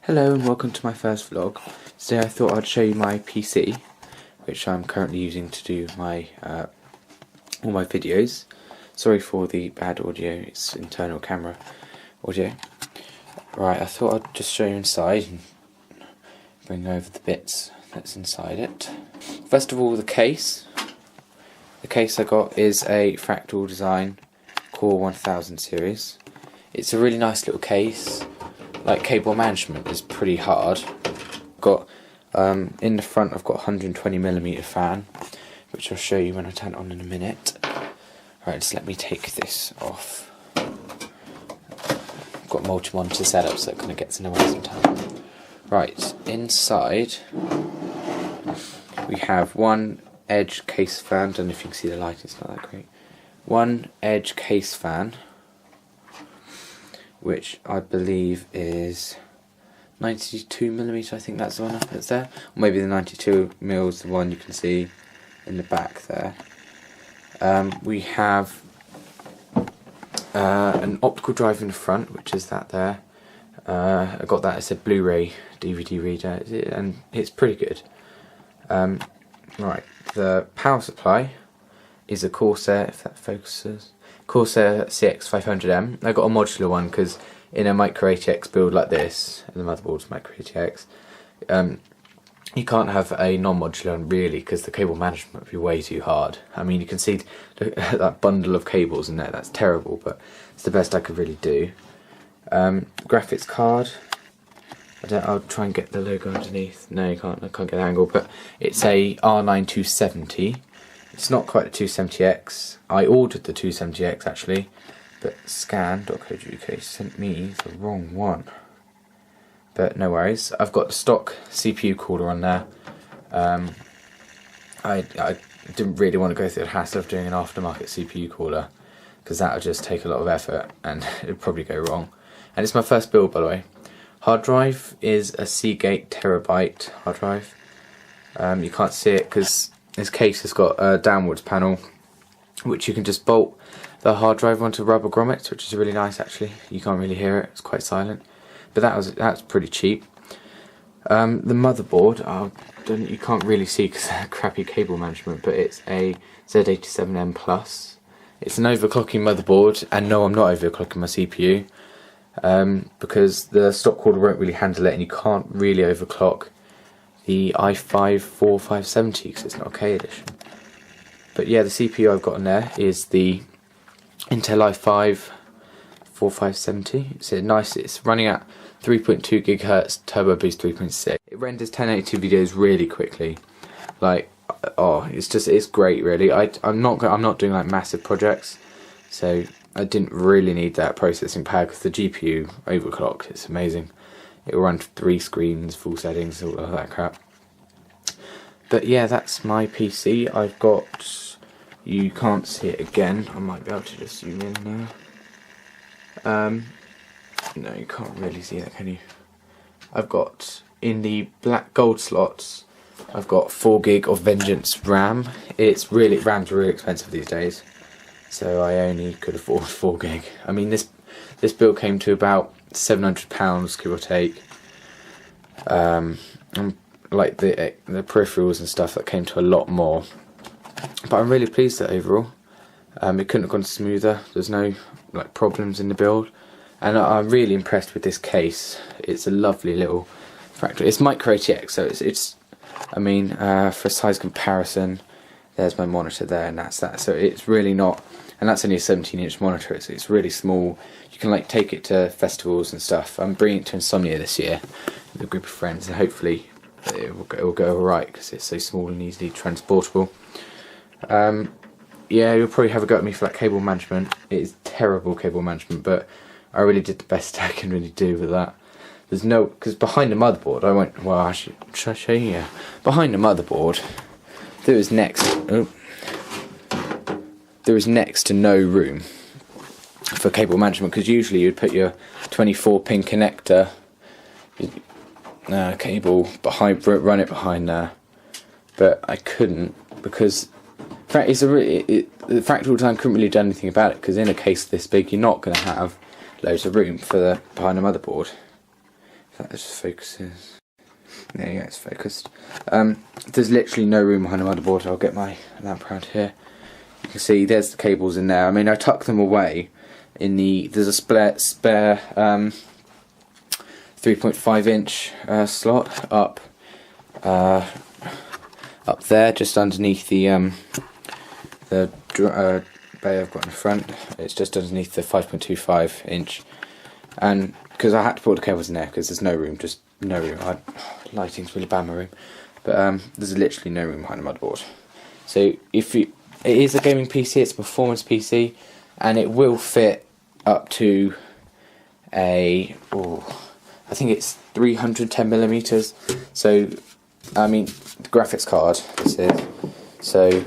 Hello and welcome to my first vlog. Today I thought I'd show you my PC, which I'm currently using to do my all my videos. Sorry for the bad audio, it's internal camera audio. Right, I thought I'd just show you inside and bring over the bits that's inside it. First of all, the case. The case I got is a Fractal design Core 1000 series. It's a really nice little case. Like, cable management is pretty hard. Got in the front I've got a 120mm fan, which I'll show you when I turn it on in a minute. Right, just let me take this off. I've got multi-monitor setup, so it kind of gets in the way sometimes. Right, inside we have one edge case fan. Don't know if you can see the light, it's not that great. One edge case fan, which I believe is 92mm, I think that's the one that's there. Or maybe the 92mm is the one you can see in the back there. We have an optical drive in the front, which is that there. I got that as a Blu-ray DVD reader, and it's pretty good. Right, the power supply is a Corsair, if that focuses. Corsair CX500M. I got a modular one because in a micro ATX build like this, and the motherboard's micro ATX, you can't have a non-modular one really, because the cable management would be way too hard. I mean, you can see that bundle of cables in there, that's terrible, but it's the best I could really do. Graphics card. I'll try and get the logo underneath. No, you can't. I can't get the angle, but it's a R9 270. It's not quite a 270X. I ordered the 270X actually, but scan.co.uk sent me the wrong one. But no worries. I've got the stock CPU cooler on there. I didn't really want to go through the hassle of doing an aftermarket CPU cooler, because that would just take a lot of effort and it'd probably go wrong. And it's my first build, by the way. Hard drive is a Seagate terabyte hard drive. You can't see it because this case has got a downwards panel, which you can just bolt the hard drive onto rubber grommets, which is really nice actually. You can't really hear it, it's quite silent. But that's pretty cheap. The motherboard, you can't really see because of crappy cable management, but it's a Z87M Plus. It's an overclocking motherboard, and no, I'm not overclocking my CPU, because the stock cooler won't really handle it, and you can't really overclock the i5-4570 because it's not a K edition. But yeah, the CPU I've got in there is the Intel i5-4570. It's nice. It's running at 3.2 GHz Turbo Boost 3.6. It renders 1080 videos really quickly. Like, it's great really. I'm not doing like massive projects, so I didn't really need that processing power because the GPU overclocked. It's amazing. It will run 3 screens, full settings, all of that crap. But yeah, that's my PC. I've got, you can't see it again, I might be able to just zoom in now. No, you can't really see that, can you? I've got, in the black gold slots, I've got 4GB of Vengeance RAM. RAM's really expensive these days, so I only could afford 4GB. I mean, this build came to about £700, give or take. Like the peripherals and stuff, that came to a lot more. But I'm really pleased that overall, it couldn't have gone smoother. There's no like problems in the build, and I'm really impressed with this case. It's a lovely little Fractal. It's micro ATX, so it's. I mean, for size comparison, there's my monitor there, and that's that. So it's really not. And that's only a 17-inch monitor, it's really small. You can like take it to festivals and stuff. I'm bringing it to Insomnia this year with a group of friends, and hopefully it will go alright because it's so small and easily transportable. Yeah, you'll probably have a go at me for that cable management. It is terrible cable management, but I really did the best I can really do with that. There's no, because behind the motherboard, should I show you? Yeah. Behind the motherboard, there is next to no room for cable management, because usually you'd put your 24-pin connector cable behind, run it behind there, but I couldn't because the Fractal design couldn't really do anything about it, because in a case this big you're not going to have loads of room for behind the motherboard. If That just focuses. There you go, it's focused. There's literally no room behind the motherboard. I'll get my lamp around here. You can see there's the cables in there. I mean, I tuck them away in the. There's a spare 3.5 inch slot up there, just underneath the bay I've got in the front. It's just underneath the 5.25 inch, and because I had to put the cables in there because there's no room, just no room. Lighting's really bad in my room, but there's literally no room behind the motherboard. So it is a gaming PC, it's a performance PC, and it will fit up to I think it's 310mm. So I mean, the graphics card this is. So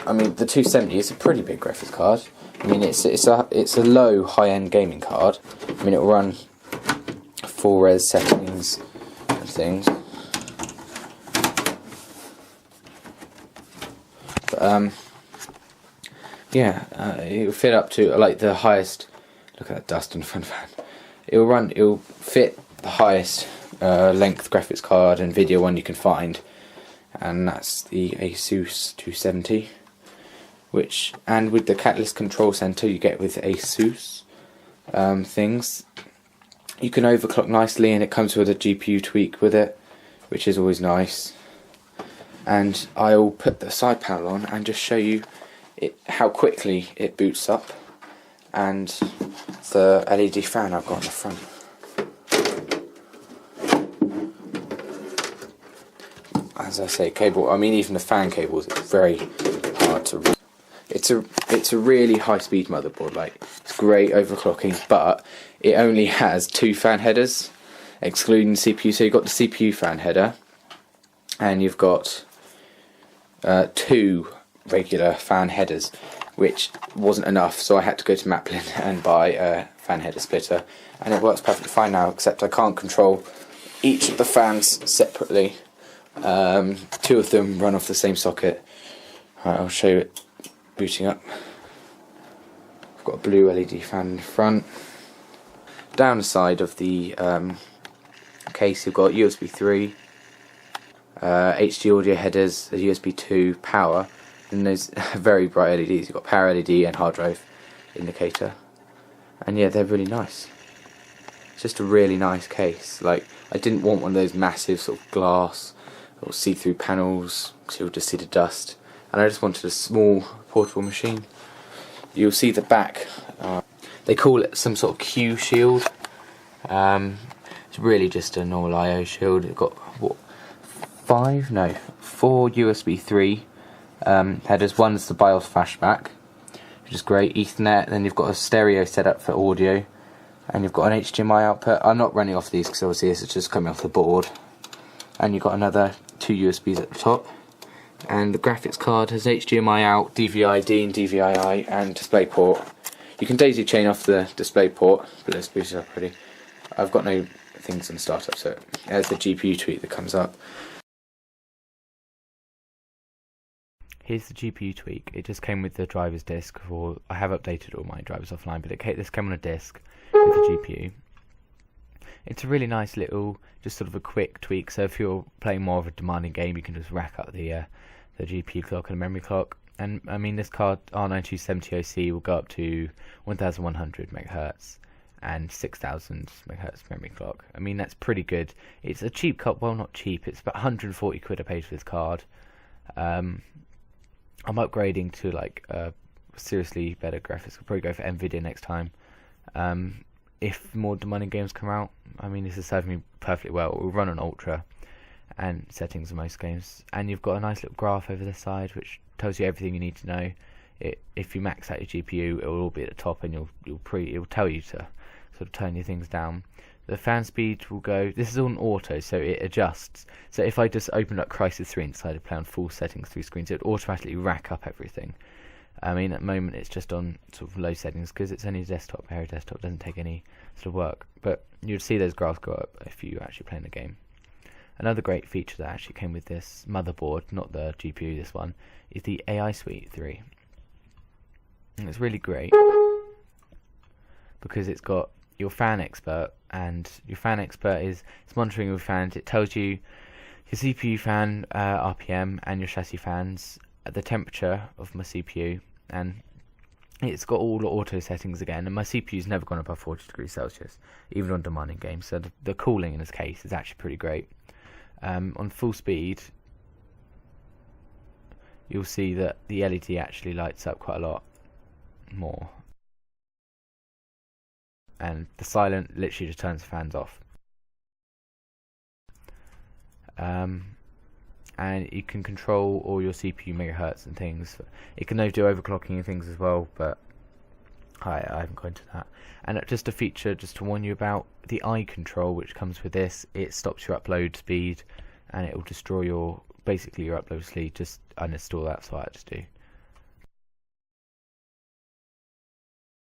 I mean, the 270 is a pretty big graphics card. I mean, it's a low high-end gaming card. I mean, it will run full res settings and things. But yeah, it will fit up to like the highest. Look at that dust in the front fan. It will fit the highest length graphics card and video one you can find, and that's the Asus 270. And with the Catalyst Control Center you get with Asus things, you can overclock nicely, and it comes with a GPU tweak with it, which is always nice. And I'll put the side panel on and just show you how quickly it boots up, and the LED fan I've got on the front. As I say, cable. I mean, even the fan cables, it's very hard to read. It's a really high speed motherboard. Like, it's great overclocking, but it only has 2 fan headers, excluding the CPU. So you've got the CPU fan header, and you've got 2 regular fan headers, which wasn't enough. So I had to go to Maplin and buy a fan header splitter, and it works perfectly fine now. Except I can't control each of the fans separately. 2 of them run off the same socket. Right, I'll show you it booting up. I've got a blue LED fan in the front. Down the side of the case you've got USB 3, HD audio headers, a USB 2, power, and those very bright LEDs. You've got power LED and hard drive indicator, and yeah, they're really nice. It's just a really nice case. Like, I didn't want one of those massive sort of glass or see-through panels because you'll just see the dust, and I just wanted a small portable machine. You'll see the back, they call it some sort of Q shield. It's really just a normal I/O shield. It's got what, 4 USB 3 headers. One's the BIOS flashback, which is great, Ethernet. Then you've got a stereo setup for audio, and you've got an HDMI output. I'm not running off these because obviously this is just coming off the board. And you've got another 2 USBs at the top, and the graphics card has HDMI out, DVI-D and DVI-I, and DisplayPort. You can daisy chain off the DisplayPort, but let's boot it up pretty. I've got no things on startup, so there's the GPU tweak that comes up. Here's the GPU tweak. It just came with the driver's disc. I have updated all my drivers offline, but this came on a disc with the GPU. It's a really nice little, just sort of a quick tweak. So if you're playing more of a demanding game, you can just rack up the GPU clock and the memory clock. And I mean, this card R9270OC will go up to 1100 MHz and 6000 MHz memory clock. I mean, that's pretty good. It's a cheap card. Well, not cheap. It's about 140 quid I paid for this card. I'm upgrading to like seriously better graphics. I'll probably go for Nvidia next time. If more demanding games come out, I mean, this is serving me perfectly well. It will run on Ultra and settings of most games, and you've got a nice little graph over the side which tells you everything you need to know. If you max out your GPU, it will all be at the top, and it will tell you to sort of turn your things down. The fan speed will go. This is on auto, so it adjusts. So if I just opened up Crysis 3 and decided to play on full settings 3 screens, it would automatically rack up everything. I mean, at the moment it's just on sort of low settings because it's only a desktop. Air desktop doesn't take any sort of work, but you'd see those graphs go up if you actually playing the game. Another great feature that actually came with this motherboard, not the GPU, this one, is the AI Suite 3. And it's really great because it's got your fan expert and your fan expert is it's monitoring your fans. It tells you your CPU fan RPM and your chassis fans, the temperature of my CPU, and it's got all the auto settings again, and my CPU's never gone above 40 degrees Celsius, even on demanding games, so the cooling in this case is actually pretty great. On full speed, you'll see that the LED actually lights up quite a lot more, and the silent literally just turns the fans off. And you can control all your CPU megahertz and things. It can do overclocking and things as well, but I haven't gone into that. And just a feature just to warn you about, the eye control which comes with this, it stops your upload speed and it will destroy your basically your upload speed. Just uninstall that, so I just do.